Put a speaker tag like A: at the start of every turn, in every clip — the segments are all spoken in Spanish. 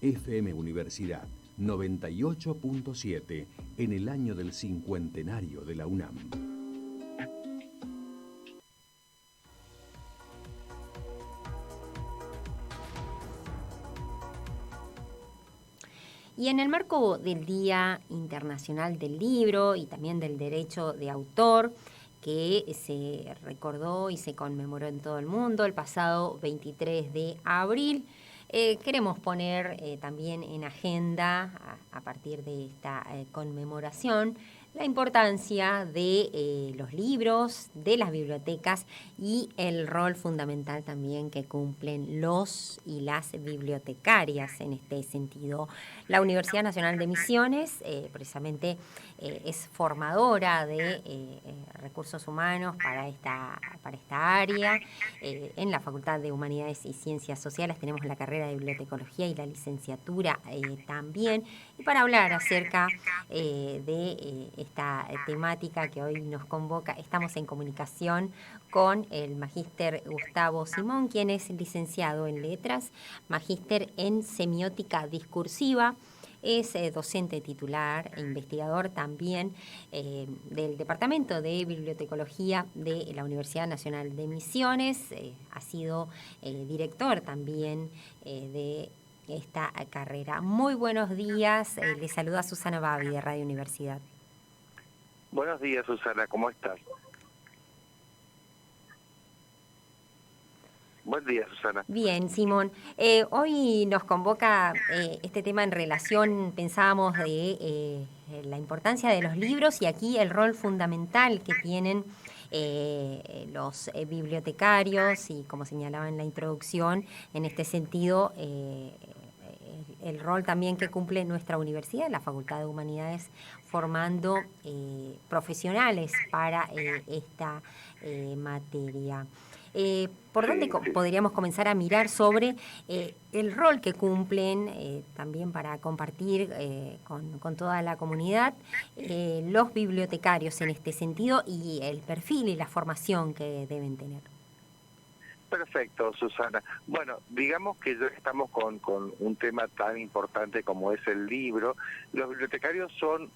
A: FM Universidad 98.7 en el año del cincuentenario de la UNAM.
B: Y en el marco del Día Internacional del Libro y también del Derecho de Autor, que se recordó y se conmemoró en todo el mundo el pasado 23 de abril, queremos poner también en agenda, a partir de esta conmemoración, la importancia de los libros, de las bibliotecas y el rol fundamental también que cumplen los y las bibliotecarias en este sentido. La Universidad Nacional de Misiones precisamente es formadora de recursos humanos para esta área. En la Facultad de Humanidades y Ciencias Sociales tenemos la carrera de bibliotecología y la licenciatura también. Y para hablar acerca de esta temática que hoy nos convoca, estamos en comunicación con el magíster Gustavo Simón, quien es licenciado en Letras, magíster en Semiótica Discursiva. Es docente titular e investigador también del Departamento de Bibliotecología de la Universidad Nacional de Misiones. Ha sido director también de esta carrera. Muy buenos días. Le saluda Susana Babi de Radio Universidad.
C: Buenos días, Susana. ¿Cómo estás? Buen día, Susana.
B: Bien, Simón. Hoy nos convoca este tema en relación, pensábamos, de la importancia de los libros y aquí el rol fundamental que tienen los bibliotecarios y, como señalaba en la introducción, en este sentido, el rol también que cumple nuestra universidad, la Facultad de Humanidades, formando profesionales para esta materia. ¿Por dónde podríamos comenzar a mirar sobre el rol que cumplen también para compartir con toda la comunidad los bibliotecarios en este sentido y el perfil y la formación que deben tener?
C: Perfecto, Susana. Bueno, digamos que ya estamos con un tema tan importante como es el libro. Los bibliotecarios son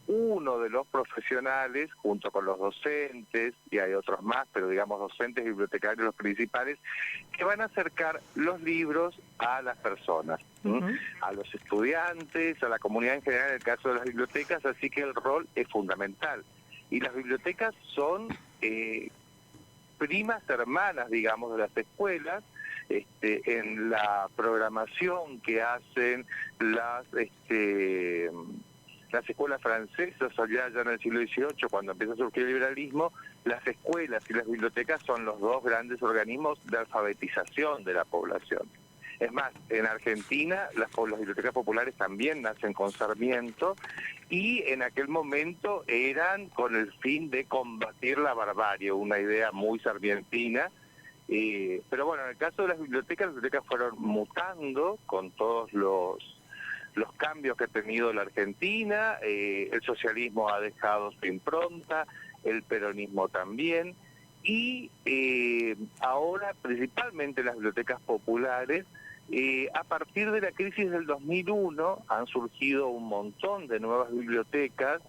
C: uno de los profesionales, junto con los docentes, y hay otros más, pero digamos docentes y bibliotecarios los principales, que van a acercar los libros a las personas, a los estudiantes, a la comunidad en general, en el caso de las bibliotecas, así que el rol es fundamental. Y las bibliotecas son primas hermanas, digamos, de las escuelas, en la programación que hacen las escuelas francesas allá ya en el siglo XVIII, cuando empieza a surgir el liberalismo. Las escuelas y las bibliotecas son los dos grandes organismos de alfabetización de la población. Es más, en Argentina las bibliotecas populares también nacen con Sarmiento y en aquel momento eran con el fin de combatir la barbarie, una idea muy sarmientina. Pero bueno, en el caso de las bibliotecas fueron mutando con todos los cambios que ha tenido la Argentina. El socialismo ha dejado su impronta, el peronismo también, y ahora principalmente las bibliotecas populares, a partir de la crisis del 2001 han surgido un montón de nuevas bibliotecas,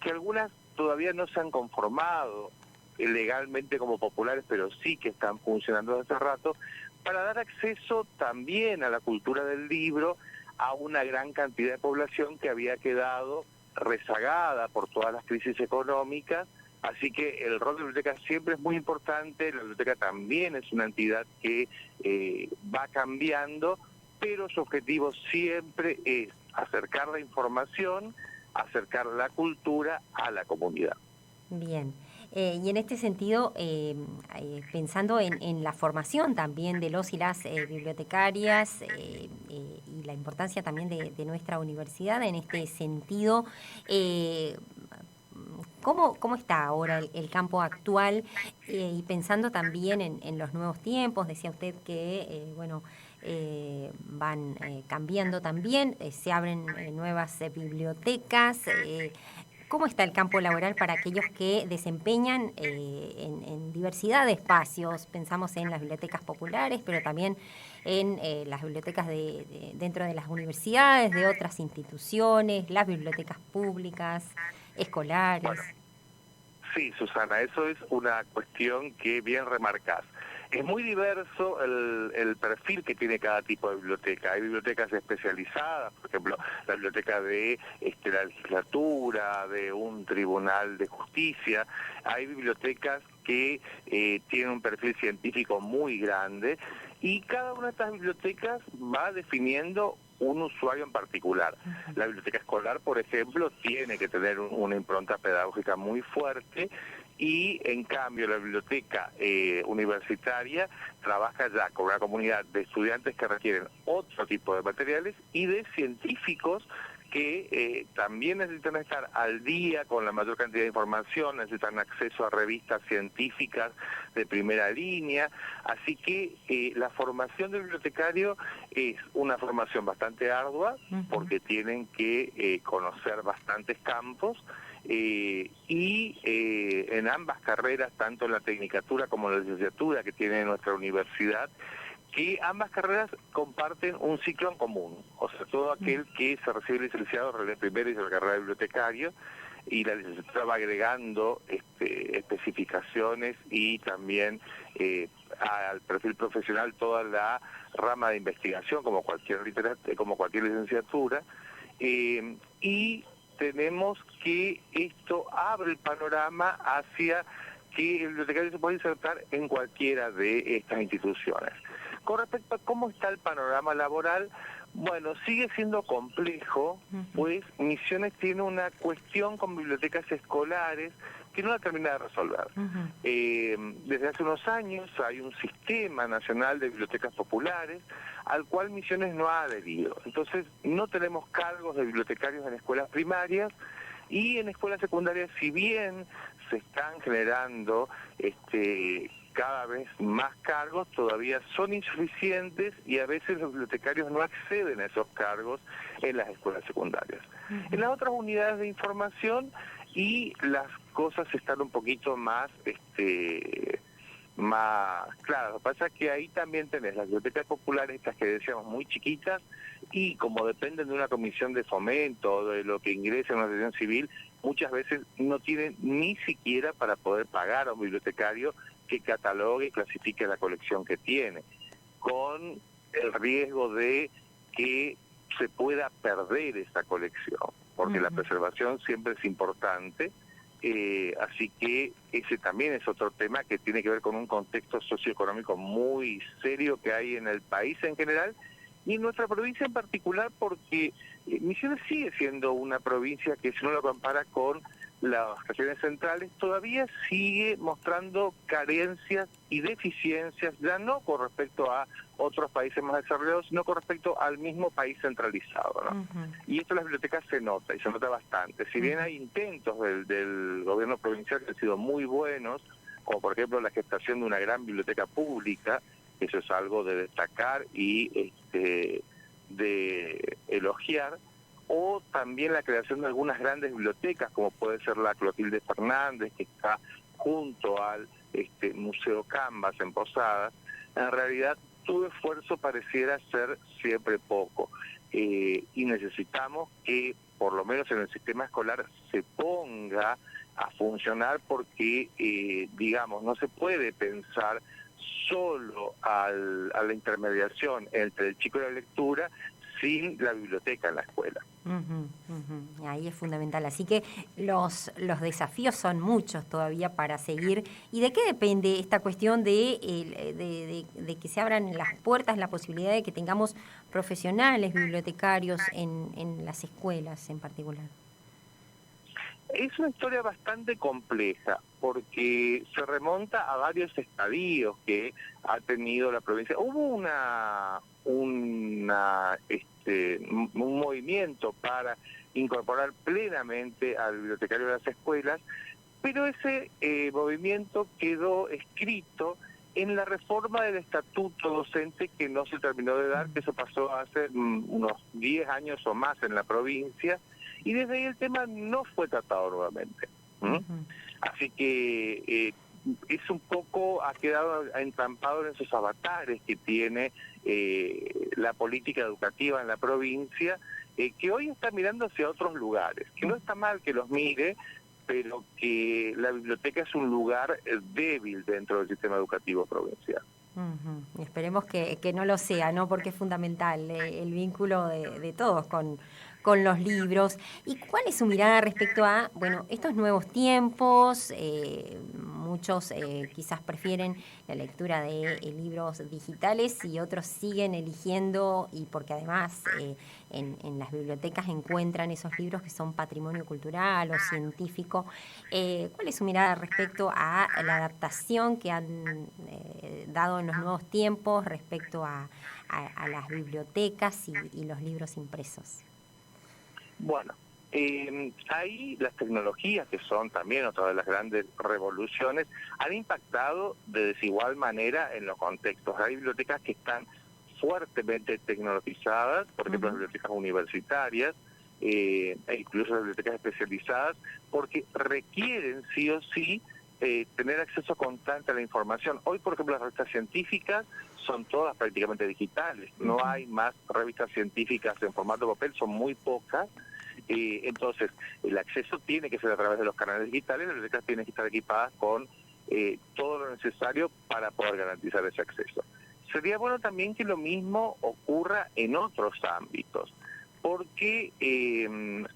C: que algunas todavía no se han conformado legalmente como populares, pero sí que están funcionando desde hace rato, para dar acceso también a la cultura del libro a una gran cantidad de población que había quedado rezagada por todas las crisis económicas. Así que el rol de la biblioteca siempre es muy importante. La biblioteca también es una entidad que va cambiando, pero su objetivo siempre es acercar la información, acercar la cultura a la comunidad.
B: Bien. Y en este sentido, pensando en la formación también de los y las bibliotecarias y la importancia también de nuestra universidad en este sentido, ¿cómo está ahora el campo actual? Y pensando también en los nuevos tiempos, decía usted que, van cambiando también, se abren nuevas bibliotecas. ¿cómo está el campo laboral para aquellos que desempeñan en diversidad de espacios? Pensamos en las bibliotecas populares, pero también en las bibliotecas dentro de las universidades, de otras instituciones, las bibliotecas públicas, escolares.
C: Bueno, sí, Susana, eso es una cuestión que bien remarcás. Es muy diverso el perfil que tiene cada tipo de biblioteca. Hay bibliotecas especializadas, por ejemplo, la biblioteca de la legislatura, de un tribunal de justicia. Hay bibliotecas que tienen un perfil científico muy grande y cada una de estas bibliotecas va definiendo un usuario en particular. La biblioteca escolar, por ejemplo, tiene que tener una impronta pedagógica muy fuerte y, en cambio, la biblioteca universitaria trabaja ya con una comunidad de estudiantes que requieren otro tipo de materiales y de científicos que también necesitan estar al día con la mayor cantidad de información, necesitan acceso a revistas científicas de primera línea, así que la formación del bibliotecario es una formación bastante ardua, porque tienen que conocer bastantes campos, y en ambas carreras, tanto en la tecnicatura como en la licenciatura que tiene nuestra universidad, que ambas carreras comparten un ciclo en común. O sea, todo aquel que se recibe licenciado primero hizo la carrera de bibliotecario y la licenciatura va agregando especificaciones y también al perfil profesional toda la rama de investigación como cualquier licenciatura, y tenemos que esto abre el panorama hacia que el bibliotecario se puede insertar en cualquiera de estas instituciones. Con respecto a cómo está el panorama laboral, bueno, sigue siendo complejo, pues Misiones tiene una cuestión con bibliotecas escolares que no la termina de resolver. Desde hace unos años hay un sistema nacional de bibliotecas populares al cual Misiones no ha adherido. Entonces, no tenemos cargos de bibliotecarios en escuelas primarias y en escuelas secundarias, si bien se están generando cada vez más cargos, todavía son insuficientes y a veces los bibliotecarios no acceden a esos cargos en las escuelas secundarias. En las otras unidades de información y las cosas están un poquito más claras. Lo que pasa es que ahí también tenés las bibliotecas populares, estas que decíamos muy chiquitas, y como dependen de una comisión de fomento, de lo que ingresa en una asociación civil, muchas veces no tienen ni siquiera para poder pagar a un bibliotecario que catalogue y clasifique la colección que tiene, con el riesgo de que se pueda perder esa colección, porque la preservación siempre es importante, así que ese también es otro tema que tiene que ver con un contexto socioeconómico muy serio que hay en el país en general, y en nuestra provincia en particular, porque Misiones sigue siendo una provincia que, si uno lo compara con las regiones centrales, todavía sigue mostrando carencias y deficiencias, ya no con respecto a otros países más desarrollados, sino con respecto al mismo país centralizado, ¿no? Y esto en las bibliotecas se nota, y se nota bastante. Si bien hay intentos del gobierno provincial que han sido muy buenos, como por ejemplo la gestación de una gran biblioteca pública, eso es algo de destacar y de elogiar, o también la creación de algunas grandes bibliotecas, como puede ser la Clotilde Fernández, que está junto al Museo Canvas en Posadas. En realidad, todo esfuerzo pareciera ser siempre poco, y necesitamos que, por lo menos en el sistema escolar, se ponga a funcionar, porque, digamos, no se puede pensar solo a la intermediación entre el chico y la lectura sin la biblioteca en la escuela.
B: Ahí es fundamental. Así que los desafíos son muchos todavía para seguir. ¿Y de qué depende esta cuestión de que se abran las puertas, la posibilidad de que tengamos profesionales bibliotecarios en las escuelas en particular?
C: Es una historia bastante compleja, porque se remonta a varios estadios que ha tenido la provincia. Hubo un movimiento para incorporar plenamente al bibliotecario de las escuelas, pero ese movimiento quedó escrito en la reforma del estatuto docente, que no se terminó de dar, que eso pasó hace unos 10 años o más en la provincia, y desde ahí el tema no fue tratado nuevamente. Así que es un poco, ha quedado entrampado en esos avatares que tiene la política educativa en la provincia, que hoy está mirando hacia otros lugares, que no está mal que los mire, pero que la biblioteca es un lugar débil dentro del sistema educativo provincial.
B: Y esperemos que no lo sea, ¿no? Porque es fundamental el vínculo de todos con los libros. ¿Y cuál es su mirada respecto a, bueno, estos nuevos tiempos? Muchos quizás prefieren la lectura de libros digitales y otros siguen eligiendo, y porque además en las bibliotecas encuentran esos libros que son patrimonio cultural o científico. ¿Cuál es su mirada respecto a la adaptación que han dado en los nuevos tiempos respecto a las bibliotecas y los libros impresos?
C: Bueno, ahí las tecnologías, que son también otra de las grandes revoluciones, han impactado de desigual manera en los contextos. Hay bibliotecas que están fuertemente tecnologizadas, por ejemplo, las bibliotecas universitarias, e incluso las bibliotecas especializadas, porque requieren sí o sí tener acceso constante a la información. Hoy, por ejemplo, las revistas científicas son todas prácticamente digitales. No hay más revistas científicas en formato papel, son muy pocas. Entonces, el acceso tiene que ser a través de los canales digitales. Las bibliotecas tienen que estar equipadas con todo lo necesario para poder garantizar ese acceso. Sería bueno también que lo mismo ocurra en otros ámbitos, porque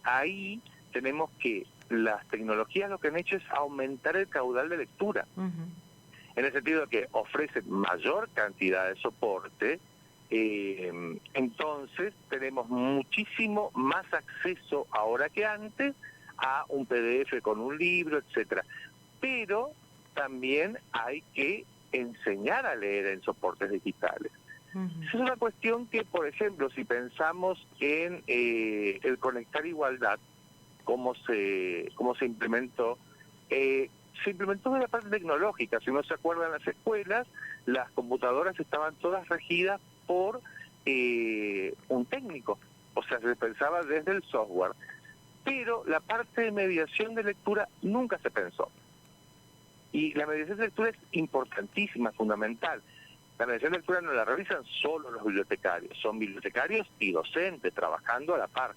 C: ahí tenemos que las tecnologías lo que han hecho es aumentar el caudal de lectura, en el sentido de que ofrecen mayor cantidad de soporte. Entonces tenemos muchísimo más acceso ahora que antes a un PDF con un libro, etcétera. Pero también hay que enseñar a leer en soportes digitales. Es una cuestión que, por ejemplo, si pensamos en el Conectar Igualdad, cómo se implementó, se implementó de la parte tecnológica. Si uno se acuerda, en las escuelas las computadoras estaban todas regidas por un técnico, o sea, se pensaba desde el software, pero la parte de mediación de lectura nunca se pensó. Y la mediación de lectura es importantísima, fundamental. La mediación de lectura no la realizan solo los bibliotecarios, son bibliotecarios y docentes trabajando a la par.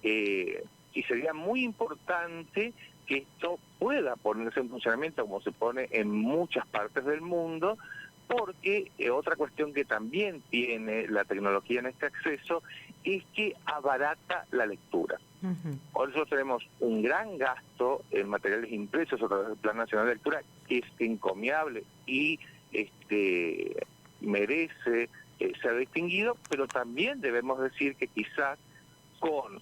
C: Y sería muy importante que esto pueda ponerse en funcionamiento como se pone en muchas partes del mundo, porque otra cuestión que también tiene la tecnología en este acceso es que abarata la lectura. Por eso tenemos un gran gasto en materiales impresos a través del Plan Nacional de Lectura, que es encomiable y merece ser distinguido, pero también debemos decir que quizás con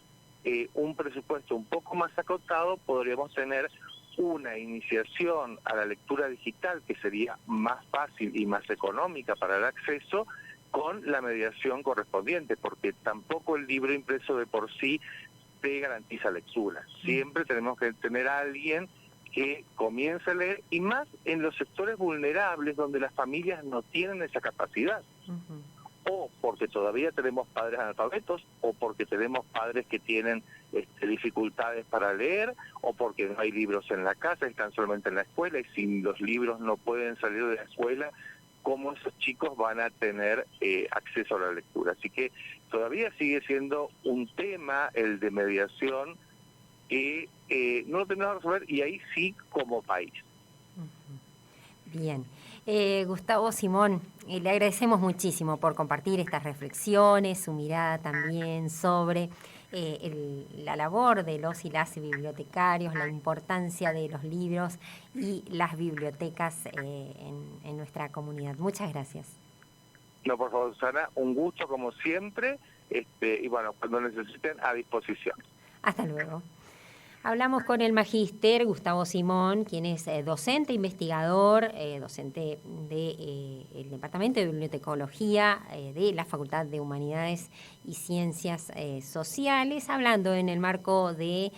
C: un presupuesto un poco más acotado podríamos tener una iniciación a la lectura digital que sería más fácil y más económica para el acceso, con la mediación correspondiente, porque tampoco el libro impreso de por sí te garantiza lectura. Siempre tenemos que tener a alguien que comience a leer, y más en los sectores vulnerables donde las familias no tienen esa capacidad. O porque todavía tenemos padres analfabetos, o porque tenemos padres que tienen dificultades para leer, o porque no hay libros en la casa, están solamente en la escuela, y si los libros no pueden salir de la escuela, ¿cómo esos chicos van a tener acceso a la lectura? Así que todavía sigue siendo un tema el de mediación que no lo tenemos que resolver, y ahí sí como país.
B: Bien. Gustavo Simón, le agradecemos muchísimo por compartir estas reflexiones, su mirada también sobre la labor de los y las bibliotecarios, la importancia de los libros y las bibliotecas en nuestra comunidad. Muchas gracias.
C: No, por favor, Susana, un gusto como siempre, y bueno, cuando necesiten, a disposición.
B: Hasta luego. Hablamos con el magíster Gustavo Simón, quien es docente, investigador, docente del Departamento de Bibliotecología de la Facultad de Humanidades y Ciencias Sociales, hablando en el marco de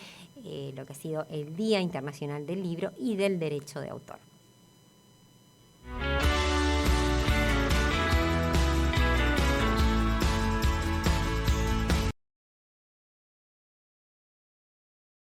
B: lo que ha sido el Día Internacional del Libro y del Derecho de Autor.